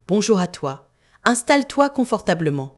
Bonjour à toi. Installe-toi confortablement.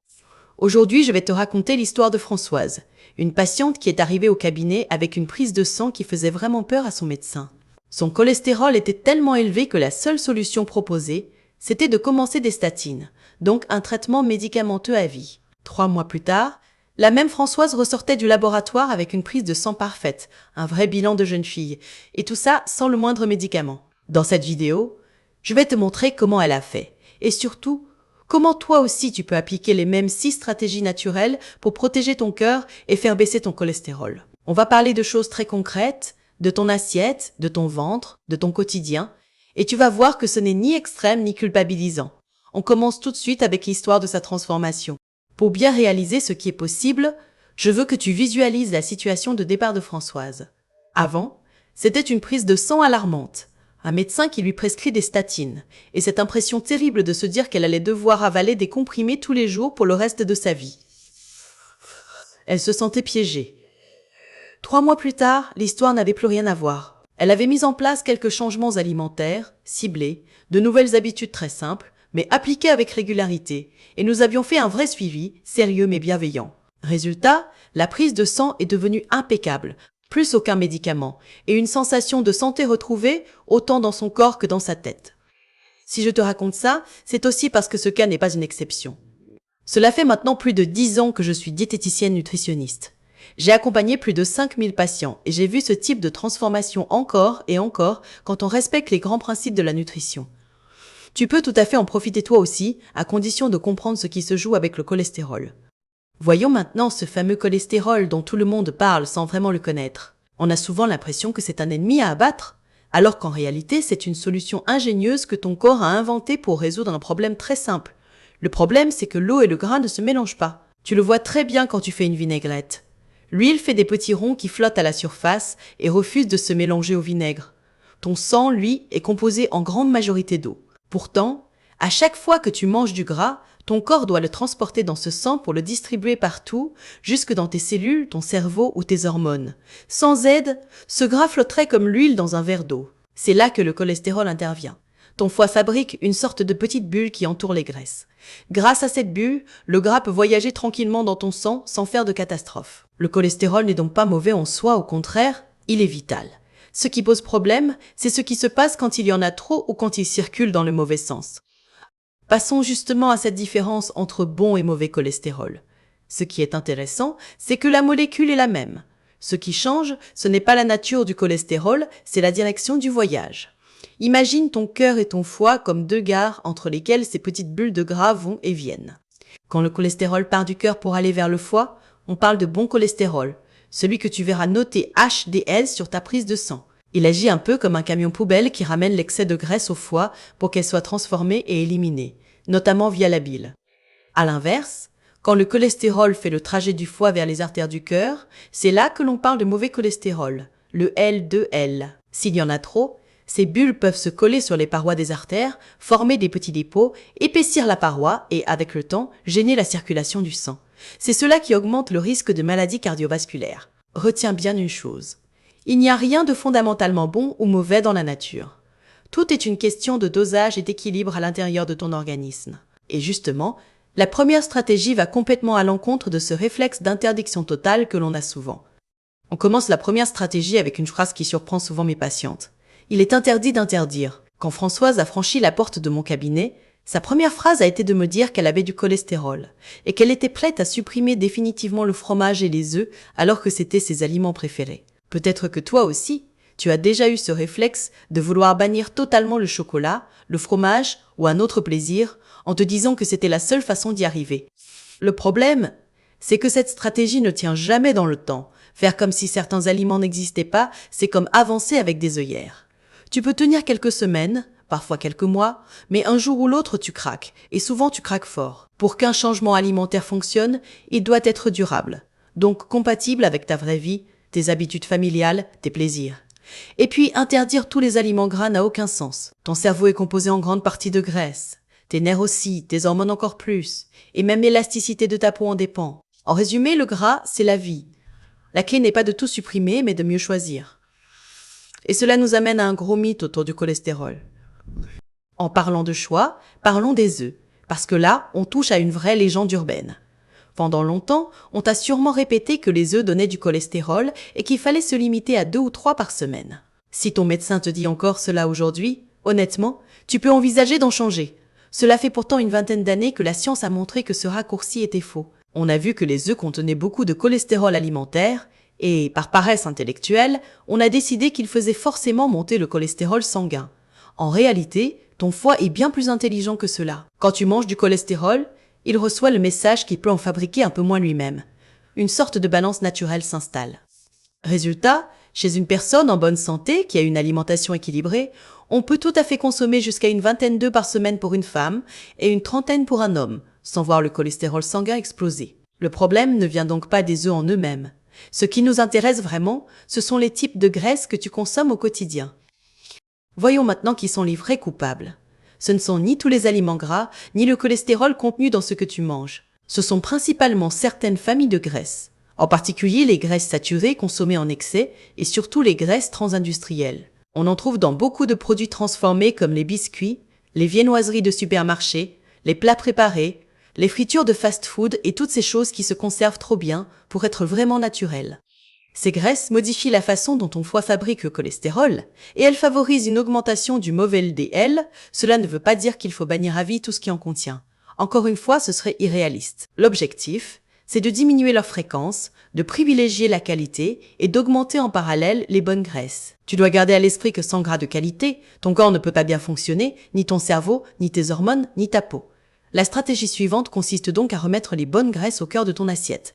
Aujourd'hui, je vais te raconter l'histoire de Françoise, une patiente qui est arrivée au cabinet avec une prise de sang qui faisait vraiment peur à son médecin. Son cholestérol était tellement élevé que la seule solution proposée, c'était de commencer des statines, donc un traitement médicamenteux à vie. 3 mois plus tard, la même Françoise ressortait du laboratoire avec une prise de sang parfaite, un vrai bilan de jeune fille, et tout ça sans le moindre médicament. Dans cette vidéo, je vais te montrer comment elle a fait, et surtout, comment toi aussi tu peux appliquer les mêmes 6 stratégies naturelles pour protéger ton cœur et faire baisser ton cholestérol. On va parler de choses très concrètes, de ton assiette, de ton ventre, de ton quotidien, et tu vas voir que ce n'est ni extrême ni culpabilisant. On commence tout de suite avec l'histoire de sa transformation. Pour bien réaliser ce qui est possible, je veux que tu visualises la situation de départ de Françoise. Avant, c'était une prise de sang alarmante, un médecin qui lui prescrit des statines, et cette impression terrible de se dire qu'elle allait devoir avaler des comprimés tous les jours pour le reste de sa vie. Elle se sentait piégée. 3 mois plus tard, l'histoire n'avait plus rien à voir. Elle avait mis en place quelques changements alimentaires, ciblés, de nouvelles habitudes très simples, mais appliquées avec régularité, et nous avions fait un vrai suivi, sérieux mais bienveillant. Résultat, la prise de sang est devenue impeccable, plus aucun médicament, et une sensation de santé retrouvée, autant dans son corps que dans sa tête. Si je te raconte ça, c'est aussi parce que ce cas n'est pas une exception. Cela fait maintenant plus de 10 ans que je suis diététicienne nutritionniste. J'ai accompagné plus de 5000 patients et j'ai vu ce type de transformation encore et encore quand on respecte les grands principes de la nutrition. Tu peux tout à fait en profiter toi aussi, à condition de comprendre ce qui se joue avec le cholestérol. Voyons maintenant ce fameux cholestérol dont tout le monde parle sans vraiment le connaître. On a souvent l'impression que c'est un ennemi à abattre, alors qu'en réalité c'est une solution ingénieuse que ton corps a inventée pour résoudre un problème très simple. Le problème, c'est que l'eau et le gras ne se mélangent pas. Tu le vois très bien quand tu fais une vinaigrette. L'huile fait des petits ronds qui flottent à la surface et refusent de se mélanger au vinaigre. Ton sang, lui, est composé en grande majorité d'eau. Pourtant, à chaque fois que tu manges du gras, ton corps doit le transporter dans ce sang pour le distribuer partout, jusque dans tes cellules, ton cerveau ou tes hormones. Sans aide, ce gras flotterait comme l'huile dans un verre d'eau. C'est là que le cholestérol intervient. Ton foie fabrique une sorte de petite bulle qui entoure les graisses. Grâce à cette bulle, le gras peut voyager tranquillement dans ton sang sans faire de catastrophe. Le cholestérol n'est donc pas mauvais en soi, au contraire, il est vital. Ce qui pose problème, c'est ce qui se passe quand il y en a trop ou quand il circule dans le mauvais sens. Passons justement à cette différence entre bon et mauvais cholestérol. Ce qui est intéressant, c'est que la molécule est la même. Ce qui change, ce n'est pas la nature du cholestérol, c'est la direction du voyage. Imagine ton cœur et ton foie comme 2 gares entre lesquelles ces petites bulles de gras vont et viennent. Quand le cholestérol part du cœur pour aller vers le foie, on parle de bon cholestérol, celui que tu verras noté HDL sur ta prise de sang. Il agit un peu comme un camion poubelle qui ramène l'excès de graisse au foie pour qu'elle soit transformée et éliminée, notamment via la bile. À l'inverse, quand le cholestérol fait le trajet du foie vers les artères du cœur, c'est là que l'on parle de mauvais cholestérol, le L2L. S'il y en a trop, ces bulles peuvent se coller sur les parois des artères, former des petits dépôts, épaissir la paroi et, avec le temps, gêner la circulation du sang. C'est cela qui augmente le risque de maladies cardiovasculaires. Retiens bien une chose. Il n'y a rien de fondamentalement bon ou mauvais dans la nature. Tout est une question de dosage et d'équilibre à l'intérieur de ton organisme. Et justement, la première stratégie va complètement à l'encontre de ce réflexe d'interdiction totale que l'on a souvent. On commence la première stratégie avec une phrase qui surprend souvent mes patientes. Il est interdit d'interdire. Quand Françoise a franchi la porte de mon cabinet, sa première phrase a été de me dire qu'elle avait du cholestérol et qu'elle était prête à supprimer définitivement le fromage et les œufs alors que c'était ses aliments préférés. Peut-être que toi aussi, tu as déjà eu ce réflexe de vouloir bannir totalement le chocolat, le fromage ou un autre plaisir en te disant que c'était la seule façon d'y arriver. Le problème, c'est que cette stratégie ne tient jamais dans le temps. Faire comme si certains aliments n'existaient pas, c'est comme avancer avec des œillères. Tu peux tenir quelques semaines, parfois quelques mois, mais un jour ou l'autre tu craques, et souvent tu craques fort. Pour qu'un changement alimentaire fonctionne, il doit être durable, donc compatible avec ta vraie vie, tes habitudes familiales, tes plaisirs. Et puis, interdire tous les aliments gras n'a aucun sens. Ton cerveau est composé en grande partie de graisse. Tes nerfs aussi, tes hormones encore plus. Et même l'élasticité de ta peau en dépend. En résumé, le gras, c'est la vie. La clé n'est pas de tout supprimer, mais de mieux choisir. Et cela nous amène à un gros mythe autour du cholestérol. En parlant de choix, parlons des œufs, parce que là, on touche à une vraie légende urbaine. Pendant longtemps, on t'a sûrement répété que les œufs donnaient du cholestérol et qu'il fallait se limiter à 2 ou 3 par semaine. Si ton médecin te dit encore cela aujourd'hui, honnêtement, tu peux envisager d'en changer. Cela fait pourtant une vingtaine d'années que la science a montré que ce raccourci était faux. On a vu que les œufs contenaient beaucoup de cholestérol alimentaire et, par paresse intellectuelle, on a décidé qu'ils faisaient forcément monter le cholestérol sanguin. En réalité, ton foie est bien plus intelligent que cela. Quand tu manges du cholestérol, il reçoit le message qu'il peut en fabriquer un peu moins lui-même. Une sorte de balance naturelle s'installe. Résultat, chez une personne en bonne santé qui a une alimentation équilibrée, on peut tout à fait consommer jusqu'à une vingtaine d'œufs par semaine pour une femme et une trentaine pour un homme, sans voir le cholestérol sanguin exploser. Le problème ne vient donc pas des œufs en eux-mêmes. Ce qui nous intéresse vraiment, ce sont les types de graisses que tu consommes au quotidien. Voyons maintenant qui sont les vrais coupables. Ce ne sont ni tous les aliments gras, ni le cholestérol contenu dans ce que tu manges. Ce sont principalement certaines familles de graisses. En particulier les graisses saturées consommées en excès et surtout les graisses transindustrielles. On en trouve dans beaucoup de produits transformés comme les biscuits, les viennoiseries de supermarché, les plats préparés, les fritures de fast-food et toutes ces choses qui se conservent trop bien pour être vraiment naturelles. Ces graisses modifient la façon dont ton foie fabrique le cholestérol et elles favorisent une augmentation du mauvais LDL. Cela ne veut pas dire qu'il faut bannir à vie tout ce qui en contient. Encore une fois, ce serait irréaliste. L'objectif, c'est de diminuer leur fréquence, de privilégier la qualité et d'augmenter en parallèle les bonnes graisses. Tu dois garder à l'esprit que sans gras de qualité, ton corps ne peut pas bien fonctionner, ni ton cerveau, ni tes hormones, ni ta peau. La stratégie suivante consiste donc à remettre les bonnes graisses au cœur de ton assiette.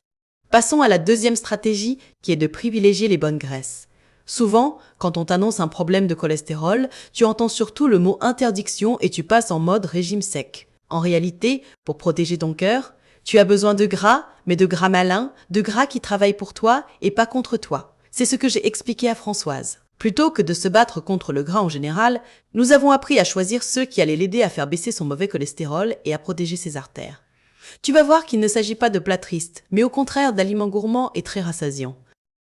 Passons à la deuxième stratégie qui est de privilégier les bonnes graisses. Souvent, quand on t'annonce un problème de cholestérol, tu entends surtout le mot interdiction et tu passes en mode régime sec. En réalité, pour protéger ton cœur, tu as besoin de gras, mais de gras malins, de gras qui travaillent pour toi et pas contre toi. C'est ce que j'ai expliqué à Françoise. Plutôt que de se battre contre le gras en général, nous avons appris à choisir ceux qui allaient l'aider à faire baisser son mauvais cholestérol et à protéger ses artères. Tu vas voir qu'il ne s'agit pas de plats tristes, mais au contraire d'aliments gourmands et très rassasiants.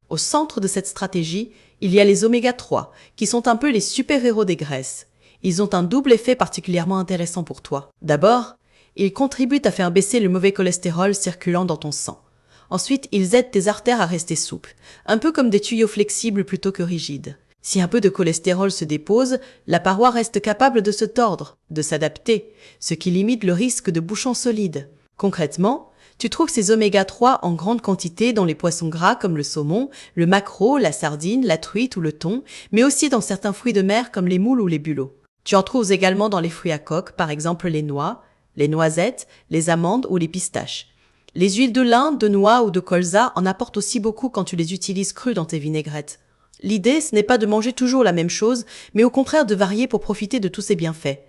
Au centre de cette stratégie, il y a les oméga 3, qui sont un peu les super-héros des graisses. Ils ont un double effet particulièrement intéressant pour toi. D'abord, ils contribuent à faire baisser le mauvais cholestérol circulant dans ton sang. Ensuite, ils aident tes artères à rester souples, un peu comme des tuyaux flexibles plutôt que rigides. Si un peu de cholestérol se dépose, la paroi reste capable de se tordre, de s'adapter, ce qui limite le risque de bouchons solides. Concrètement, tu trouves ces oméga 3 en grande quantité dans les poissons gras comme le saumon, le maquereau, la sardine, la truite ou le thon, mais aussi dans certains fruits de mer comme les moules ou les bulots. Tu en trouves également dans les fruits à coque, par exemple les noix, les noisettes, les amandes ou les pistaches. Les huiles de lin, de noix ou de colza en apportent aussi beaucoup quand tu les utilises crues dans tes vinaigrettes. L'idée, ce n'est pas de manger toujours la même chose, mais au contraire de varier pour profiter de tous ces bienfaits.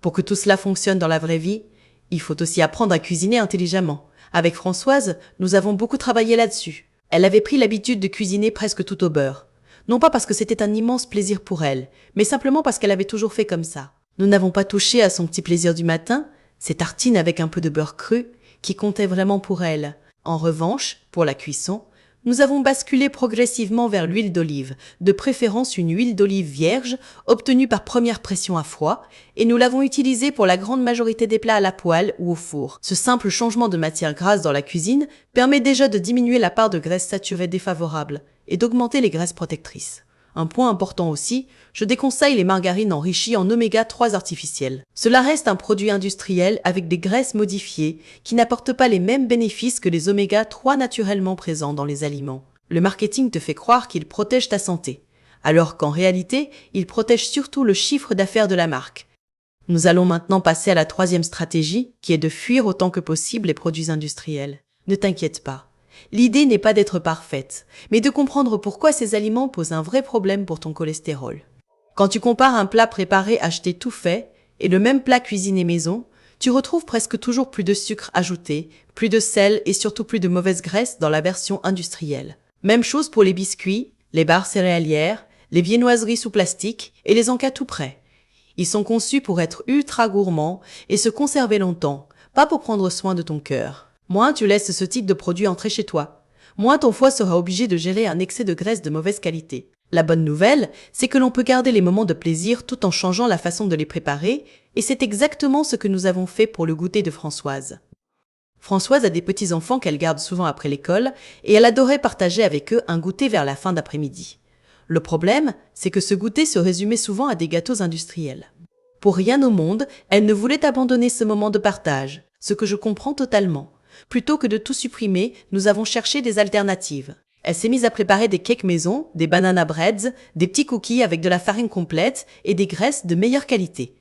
Pour que tout cela fonctionne dans la vraie vie, il faut aussi apprendre à cuisiner intelligemment. Avec Françoise, nous avons beaucoup travaillé là-dessus. Elle avait pris l'habitude de cuisiner presque tout au beurre. Non pas parce que c'était un immense plaisir pour elle, mais simplement parce qu'elle avait toujours fait comme ça. Nous n'avons pas touché à son petit plaisir du matin, ces tartines avec un peu de beurre cru, qui comptaient vraiment pour elle. En revanche, pour la cuisson, nous avons basculé progressivement vers l'huile d'olive, de préférence une huile d'olive vierge, obtenue par première pression à froid, et nous l'avons utilisée pour la grande majorité des plats à la poêle ou au four. Ce simple changement de matière grasse dans la cuisine permet déjà de diminuer la part de graisses saturées défavorables et d'augmenter les graisses protectrices. Un point important aussi, je déconseille les margarines enrichies en oméga 3 artificielles. Cela reste un produit industriel avec des graisses modifiées qui n'apportent pas les mêmes bénéfices que les oméga 3 naturellement présents dans les aliments. Le marketing te fait croire qu'il protège ta santé, alors qu'en réalité, il protège surtout le chiffre d'affaires de la marque. Nous allons maintenant passer à la troisième stratégie, qui est de fuir autant que possible les produits industriels. Ne t'inquiète pas. L'idée n'est pas d'être parfaite, mais de comprendre pourquoi ces aliments posent un vrai problème pour ton cholestérol. Quand tu compares un plat préparé acheté tout fait et le même plat cuisiné maison, tu retrouves presque toujours plus de sucre ajouté, plus de sel et surtout plus de mauvaise graisse dans la version industrielle. Même chose pour les biscuits, les barres céréalières, les viennoiseries sous plastique et les encas tout prêts. Ils sont conçus pour être ultra gourmands et se conserver longtemps, pas pour prendre soin de ton cœur. Moins tu laisses ce type de produit entrer chez toi, moins ton foie sera obligé de gérer un excès de graisse de mauvaise qualité. La bonne nouvelle, c'est que l'on peut garder les moments de plaisir tout en changeant la façon de les préparer, et c'est exactement ce que nous avons fait pour le goûter de Françoise. Françoise a des petits-enfants qu'elle garde souvent après l'école, et elle adorait partager avec eux un goûter vers la fin d'après-midi. Le problème, c'est que ce goûter se résumait souvent à des gâteaux industriels. Pour rien au monde, elle ne voulait abandonner ce moment de partage, ce que je comprends totalement. Plutôt que de tout supprimer, nous avons cherché des alternatives. Elle s'est mise à préparer des cakes maison, des banana breads, des petits cookies avec de la farine complète et des graisses de meilleure qualité.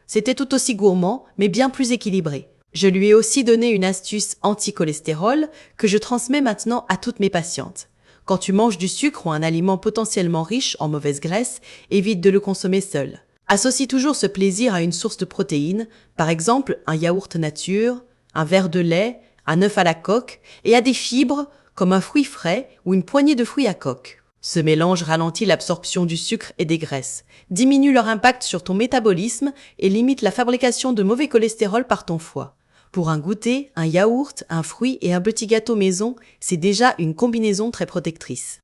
C'était tout aussi gourmand, mais bien plus équilibré. Je lui ai aussi donné une astuce anti-cholestérol que je transmets maintenant à toutes mes patientes. Quand tu manges du sucre ou un aliment potentiellement riche en mauvaise graisse, évite de le consommer seul. Associe toujours ce plaisir à une source de protéines, par exemple un yaourt nature, un verre de lait, un œuf à la coque, et à des fibres comme un fruit frais ou une poignée de fruits à coque. Ce mélange ralentit l'absorption du sucre et des graisses, diminue leur impact sur ton métabolisme et limite la fabrication de mauvais cholestérol par ton foie. Pour un goûter, un yaourt, un fruit et un petit gâteau maison, c'est déjà une combinaison très protectrice.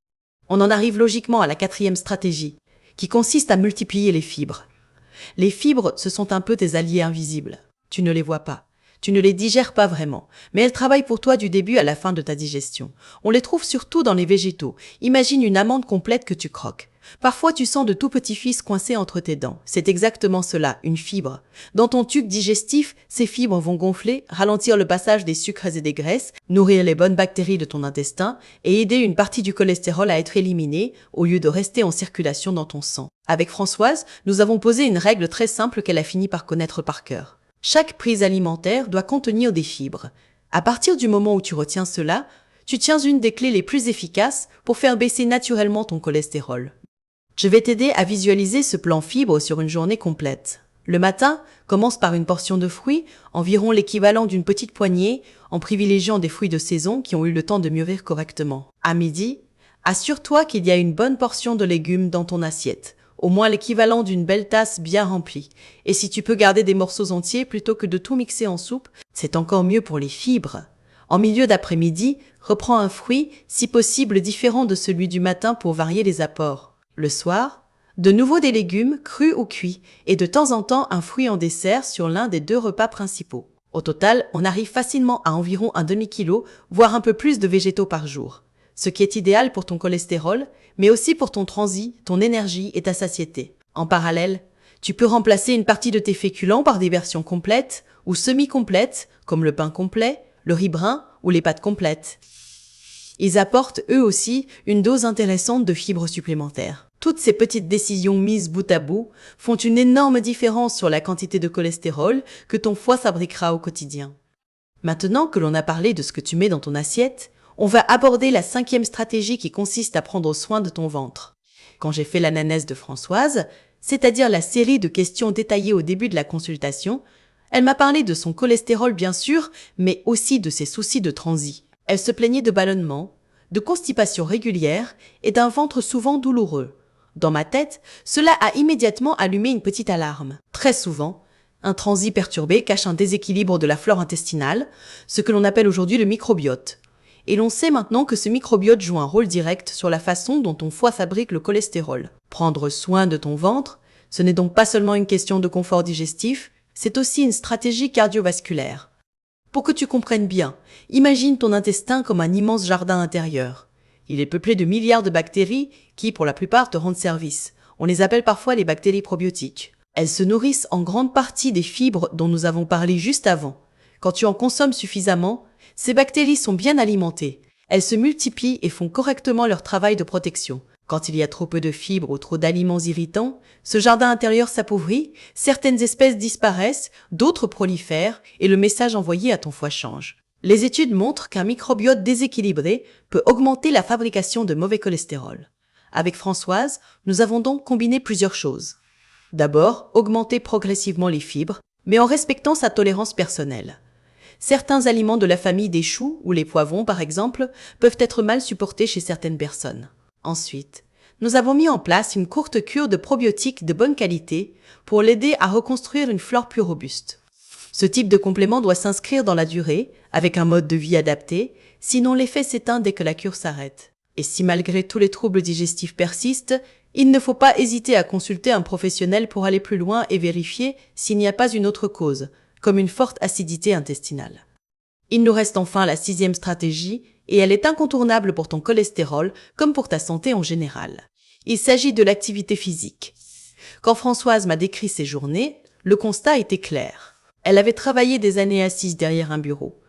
On en arrive logiquement à la 4e stratégie, qui consiste à multiplier les fibres. Les fibres, ce sont un peu tes alliés invisibles. Tu ne les vois pas. Tu ne les digères pas vraiment, mais elles travaillent pour toi du début à la fin de ta digestion. On les trouve surtout dans les végétaux. Imagine une amande complète que tu croques. Parfois, tu sens de tout petits fils coincés entre tes dents. C'est exactement cela, une fibre. Dans ton tube digestif, ces fibres vont gonfler, ralentir le passage des sucres et des graisses, nourrir les bonnes bactéries de ton intestin et aider une partie du cholestérol à être éliminée au lieu de rester en circulation dans ton sang. Avec Françoise, nous avons posé une règle très simple qu'elle a fini par connaître par cœur. Chaque prise alimentaire doit contenir des fibres. À partir du moment où tu retiens cela, tu tiens une des clés les plus efficaces pour faire baisser naturellement ton cholestérol. Je vais t'aider à visualiser ce plan fibre sur une journée complète. Le matin, commence par une portion de fruits, environ l'équivalent d'une petite poignée, en privilégiant des fruits de saison qui ont eu le temps de mûrir correctement. À midi, assure-toi qu'il y a une bonne portion de légumes dans ton assiette, au moins l'équivalent d'une belle tasse bien remplie. Et si tu peux garder des morceaux entiers plutôt que de tout mixer en soupe, c'est encore mieux pour les fibres. En milieu d'après-midi, reprends un fruit, si possible différent de celui du matin pour varier les apports. Le soir, de nouveau des légumes, crus ou cuits, et de temps en temps un fruit en dessert sur l'un des 2 repas principaux. Au total, on arrive facilement à environ un demi-kilo, voire un peu plus de végétaux par jour. Ce qui est idéal pour ton cholestérol, mais aussi pour ton transit, ton énergie et ta satiété. En parallèle, tu peux remplacer une partie de tes féculents par des versions complètes ou semi-complètes, comme le pain complet, le riz brun ou les pâtes complètes. Ils apportent eux aussi une dose intéressante de fibres supplémentaires. Toutes ces petites décisions mises bout à bout font une énorme différence sur la quantité de cholestérol que ton foie fabriquera au quotidien. Maintenant que l'on a parlé de ce que tu mets dans ton assiette, on va aborder la 5e stratégie qui consiste à prendre soin de ton ventre. Quand j'ai fait l'analyse de Françoise, c'est-à-dire la série de questions détaillées au début de la consultation, elle m'a parlé de son cholestérol bien sûr, mais aussi de ses soucis de transit. Elle se plaignait de ballonnements, de constipation régulière et d'un ventre souvent douloureux. Dans ma tête, cela a immédiatement allumé une petite alarme. Très souvent, un transit perturbé cache un déséquilibre de la flore intestinale, ce que l'on appelle aujourd'hui le microbiote. Et l'on sait maintenant que ce microbiote joue un rôle direct sur la façon dont ton foie fabrique le cholestérol. Prendre soin de ton ventre, ce n'est donc pas seulement une question de confort digestif, c'est aussi une stratégie cardiovasculaire. Pour que tu comprennes bien, imagine ton intestin comme un immense jardin intérieur. Il est peuplé de milliards de bactéries qui, pour la plupart, te rendent service. On les appelle parfois les bactéries probiotiques. Elles se nourrissent en grande partie des fibres dont nous avons parlé juste avant. Quand tu en consommes suffisamment, ces bactéries sont bien alimentées. Elles se multiplient et font correctement leur travail de protection. Quand il y a trop peu de fibres ou trop d'aliments irritants, ce jardin intérieur s'appauvrit, certaines espèces disparaissent, d'autres prolifèrent et le message envoyé à ton foie change. Les études montrent qu'un microbiote déséquilibré peut augmenter la fabrication de mauvais cholestérol. Avec Françoise, nous avons donc combiné plusieurs choses. D'abord, augmenter progressivement les fibres, mais en respectant sa tolérance personnelle. Certains aliments de la famille des choux ou les poivrons, par exemple, peuvent être mal supportés chez certaines personnes. Ensuite, nous avons mis en place une courte cure de probiotiques de bonne qualité pour l'aider à reconstruire une flore plus robuste. Ce type de complément doit s'inscrire dans la durée, avec un mode de vie adapté, sinon l'effet s'éteint dès que la cure s'arrête. Et si malgré tous les troubles digestifs persistent, il ne faut pas hésiter à consulter un professionnel pour aller plus loin et vérifier s'il n'y a pas une autre cause, comme une forte acidité intestinale. Il nous reste enfin la 6e stratégie, et elle est incontournable pour ton cholestérol comme pour ta santé en général. Il s'agit de l'activité physique. Quand Françoise m'a décrit ses journées, le constat était clair. Elle avait travaillé des années assise derrière un bureau.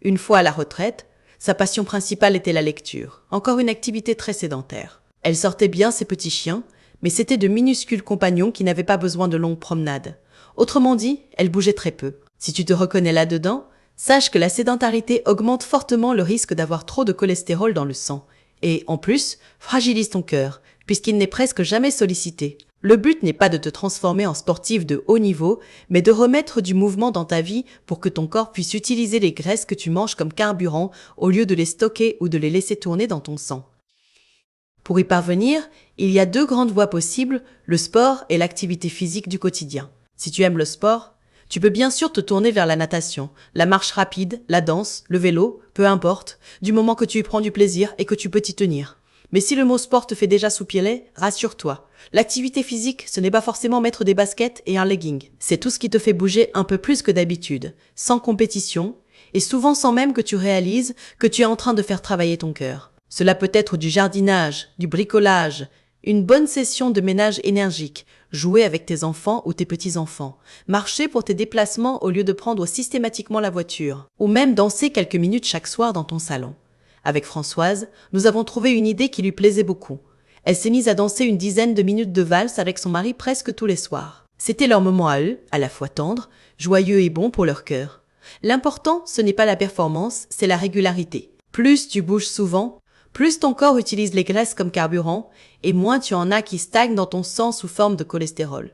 Une fois à la retraite, sa passion principale était la lecture, encore une activité très sédentaire. Elle sortait bien ses petits chiens, mais c'était de minuscules compagnons qui n'avaient pas besoin de longues promenades. Autrement dit, elle bougeait très peu. Si tu te reconnais là-dedans, sache que la sédentarité augmente fortement le risque d'avoir trop de cholestérol dans le sang. Et, en plus, fragilise ton cœur, puisqu'il n'est presque jamais sollicité. Le but n'est pas de te transformer en sportif de haut niveau, mais de remettre du mouvement dans ta vie pour que ton corps puisse utiliser les graisses que tu manges comme carburant au lieu de les stocker ou de les laisser tourner dans ton sang. Pour y parvenir, il y a 2 grandes voies possibles, le sport et l'activité physique du quotidien. Si tu aimes le sport, tu peux bien sûr te tourner vers la natation, la marche rapide, la danse, le vélo, peu importe, du moment que tu y prends du plaisir et que tu peux t'y tenir. Mais si le mot sport te fait déjà soupirer, rassure-toi. L'activité physique, ce n'est pas forcément mettre des baskets et un legging. C'est tout ce qui te fait bouger un peu plus que d'habitude, sans compétition, et souvent sans même que tu réalises que tu es en train de faire travailler ton cœur. Cela peut être du jardinage, du bricolage, une bonne session de ménage énergique, jouer avec tes enfants ou tes petits-enfants, marcher pour tes déplacements au lieu de prendre systématiquement la voiture, ou même danser quelques minutes chaque soir dans ton salon. Avec Françoise, nous avons trouvé une idée qui lui plaisait beaucoup. Elle s'est mise à danser une dizaine de minutes de valse avec son mari presque tous les soirs. C'était leur moment à eux, à la fois tendre, joyeux et bon pour leur cœur. L'important, ce n'est pas la performance, c'est la régularité. Plus tu bouges souvent, plus ton corps utilise les graisses comme carburant, et moins tu en as qui stagnent dans ton sang sous forme de cholestérol.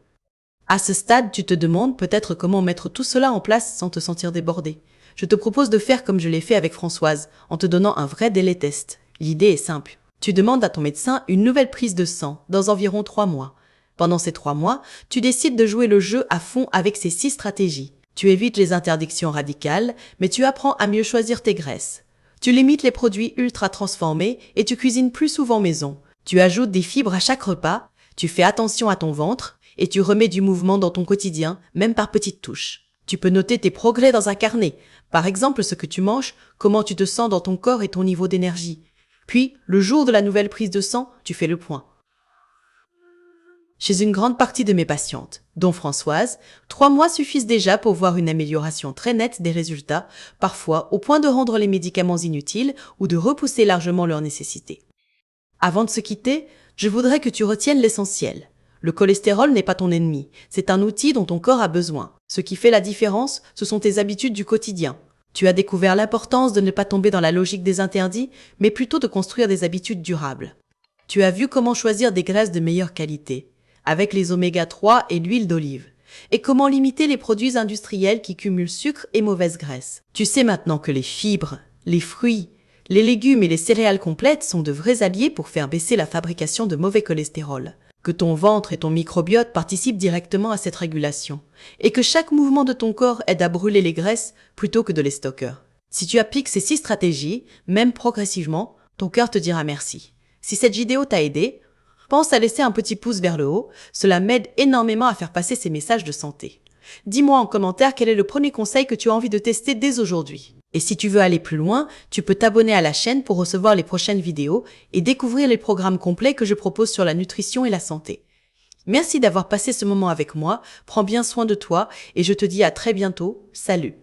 À ce stade, tu te demandes peut-être comment mettre tout cela en place sans te sentir débordé. Je te propose de faire comme je l'ai fait avec Françoise, en te donnant un vrai délai test. L'idée est simple. Tu demandes à ton médecin une nouvelle prise de sang dans environ 3 mois. Pendant ces 3 mois, tu décides de jouer le jeu à fond avec ces 6 stratégies. Tu évites les interdictions radicales, mais tu apprends à mieux choisir tes graisses. Tu limites les produits ultra transformés et tu cuisines plus souvent maison. Tu ajoutes des fibres à chaque repas, tu fais attention à ton ventre et tu remets du mouvement dans ton quotidien, même par petites touches. Tu peux noter tes progrès dans un carnet, par exemple ce que tu manges, comment tu te sens dans ton corps et ton niveau d'énergie. Puis, le jour de la nouvelle prise de sang, tu fais le point. Chez une grande partie de mes patientes, dont Françoise, 3 mois suffisent déjà pour voir une amélioration très nette des résultats, parfois au point de rendre les médicaments inutiles ou de repousser largement leurs nécessités. Avant de se quitter, je voudrais que tu retiennes l'essentiel. Le cholestérol n'est pas ton ennemi, c'est un outil dont ton corps a besoin. Ce qui fait la différence, ce sont tes habitudes du quotidien. Tu as découvert l'importance de ne pas tomber dans la logique des interdits, mais plutôt de construire des habitudes durables. Tu as vu comment choisir des graisses de meilleure qualité, avec les oméga 3 et l'huile d'olive, et comment limiter les produits industriels qui cumulent sucre et mauvaise graisse. Tu sais maintenant que les fibres, les fruits, les légumes et les céréales complètes sont de vrais alliés pour faire baisser la fabrication de mauvais cholestérol, que ton ventre et ton microbiote participent directement à cette régulation, et que chaque mouvement de ton corps aide à brûler les graisses plutôt que de les stocker. Si tu appliques ces 6 stratégies, même progressivement, ton cœur te dira merci. Si cette vidéo t'a aidé, pense à laisser un petit pouce vers le haut, cela m'aide énormément à faire passer ces messages de santé. Dis-moi en commentaire quel est le premier conseil que tu as envie de tester dès aujourd'hui. Et si tu veux aller plus loin, tu peux t'abonner à la chaîne pour recevoir les prochaines vidéos et découvrir les programmes complets que je propose sur la nutrition et la santé. Merci d'avoir passé ce moment avec moi, prends bien soin de toi et je te dis à très bientôt, salut!